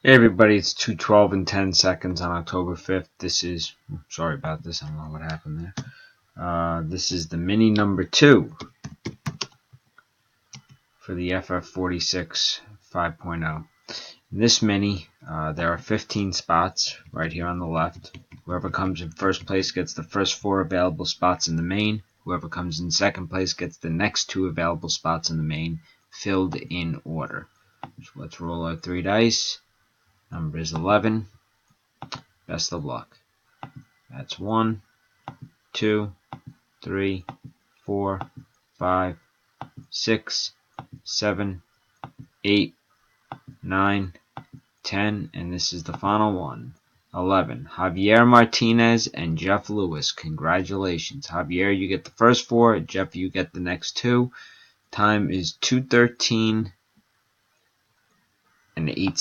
Hey everybody, it's 2:12 and 10 seconds on October 5th. This is, sorry about this, I don't know what happened there. This is the mini number 2 for the FF46 5.0. In this mini, there are 15 spots right here on the left. Whoever comes in first place gets the first 4 available spots in the main. Whoever comes in second place gets the next 2 available spots in the main, filled in order. So let's roll our 3 dice. Number is 11. Best of luck. That's 1, 2, 3, 4, 5, 6, 7, 8, 9, 10, and this is the final one. 11. Javier Martinez and Jeff Lewis. Congratulations. Javier, you get the first 4. Jeff, you get the next 2. Time is 2:13 and 8